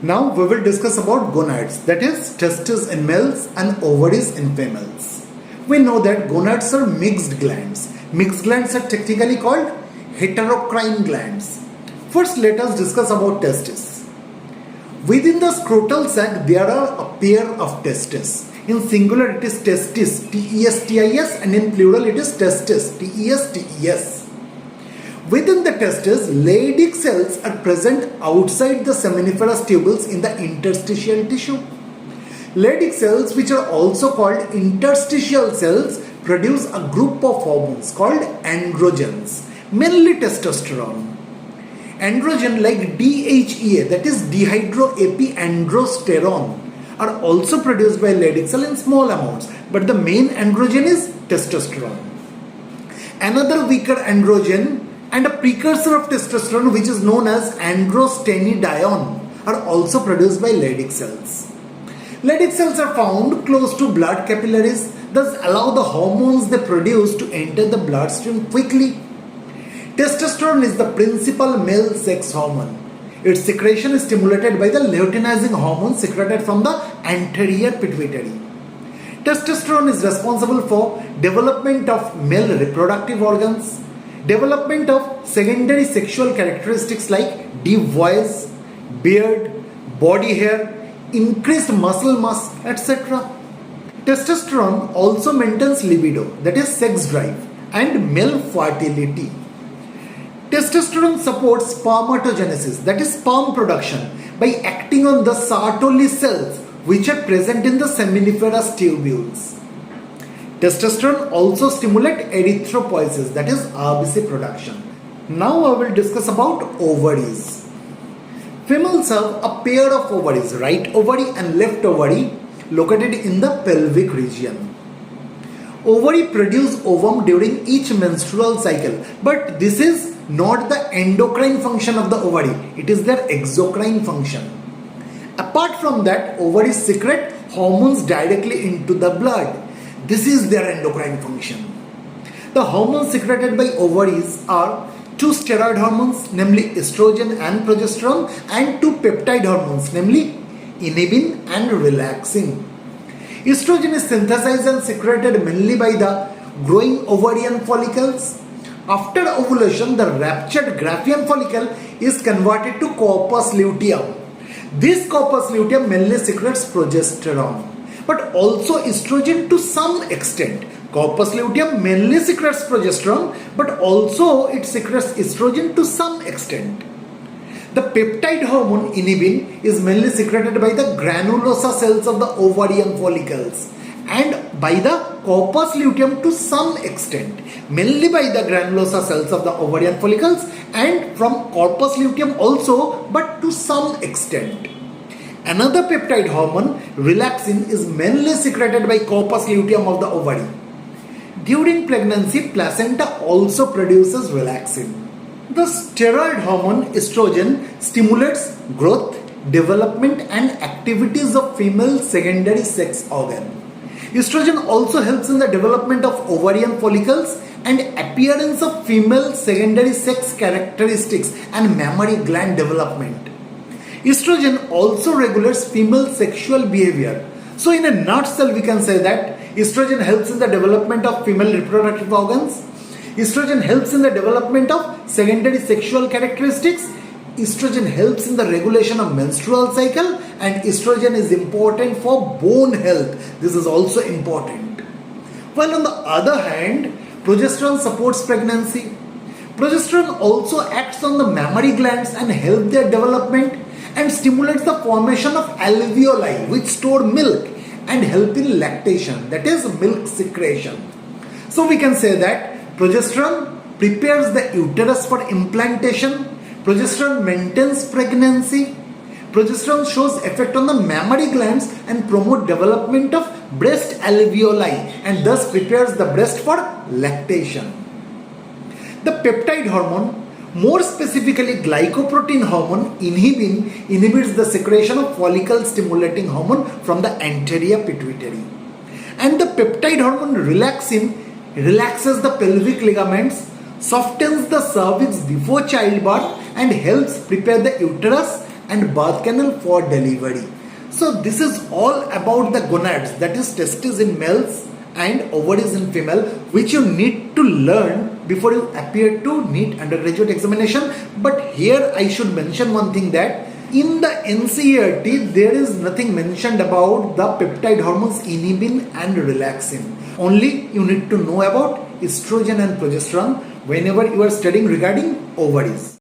Now we will discuss about gonads, that is testes in males and ovaries in females. We know that gonads are mixed glands. Mixed glands are technically called heterocrine glands. First, let us discuss about testes. Within the scrotal sac, there are a pair of testes. In singular, it is testis, T-E-S-T-I-S, and in plural, it is testes, T-E-S-T-E-S. Within the testes, Leydig cells are present outside the seminiferous tubules in the interstitial tissue. Leydig cells, which are also called interstitial cells, produce a group of hormones called androgens, mainly testosterone. Androgen like DHEA, that is dehydroepiandrosterone, are also produced by Leydig cell in small amounts, but the main androgen is testosterone. Another weaker androgen and a precursor of testosterone, which is known as androstenedione, are also produced by Leydig cells. Leydig cells are found close to blood capillaries, thus allow the hormones they produce to enter the bloodstream quickly. Testosterone is the principal male sex hormone. Its secretion is stimulated by the luteinizing hormone secreted from the anterior pituitary. Testosterone is responsible for development of male reproductive organs, development of secondary sexual characteristics like deep voice, beard, body hair, increased muscle mass, etc. Testosterone also maintains libido, that is sex drive, and male fertility. Testosterone supports spermatogenesis, that is sperm production, by acting on the Sertoli cells which are present in the seminiferous tubules. Testosterone also stimulates erythropoiesis, that is RBC production. Now I will discuss about ovaries. Females have a pair of ovaries, right ovary and left ovary, located in the pelvic region. Ovary produce ovum during each menstrual cycle, but this is not the endocrine function of the ovary, it is their exocrine function. Apart from that, ovaries secrete hormones directly into the blood. This is their endocrine function. The hormones secreted by ovaries are two steroid hormones, namely estrogen and progesterone, and two peptide hormones, namely inhibin and relaxin. Estrogen is synthesized and secreted mainly by the growing ovarian follicles. After ovulation, the ruptured Graafian follicle is converted to corpus luteum. This corpus luteum mainly secretes progesterone, but also estrogen to some extent. Corpus luteum mainly secretes progesterone, but also it secretes estrogen to some extent. The peptide hormone inhibin is mainly secreted by the granulosa cells of the ovarian follicles and by the corpus luteum to some extent, mainly by the granulosa cells of the ovarian follicles and from corpus luteum also, but to some extent. Another peptide hormone, relaxin, is mainly secreted by corpus luteum of the ovary. During pregnancy, placenta also produces relaxin. The steroid hormone estrogen stimulates growth, development and activities of female secondary sex organ. Estrogen also helps in the development of ovarian follicles and appearance of female secondary sex characteristics and mammary gland development. Estrogen also regulates female sexual behavior. So in a nutshell, we can say that estrogen helps in the development of female reproductive organs. Estrogen helps in the development of secondary sexual characteristics. Estrogen helps in the regulation of menstrual cycle, and estrogen is important for bone health. This is also important. While on the other hand, progesterone supports pregnancy. Progesterone also acts on the mammary glands and helps their development and stimulates the formation of alveoli which store milk and help in lactation, that is milk secretion. So we can say that progesterone prepares the uterus for implantation. Progesterone maintains pregnancy. Progesterone shows effect on the mammary glands and promote development of breast alveoli and thus prepares the breast for lactation. The peptide hormone, more specifically glycoprotein hormone, inhibin, inhibits the secretion of follicle stimulating hormone from the anterior pituitary. And the peptide hormone relaxin relaxes the pelvic ligaments, softens the cervix before childbirth and helps prepare the uterus and birth canal for delivery. So this is all about the gonads, that is testes in males and ovaries in female, which you need to learn before you appear to NEET undergraduate examination. But here I should mention one thing, that in the NCERT there is nothing mentioned about the peptide hormones inhibin and relaxin. Only you need to know about estrogen and progesterone whenever you are studying regarding ovaries.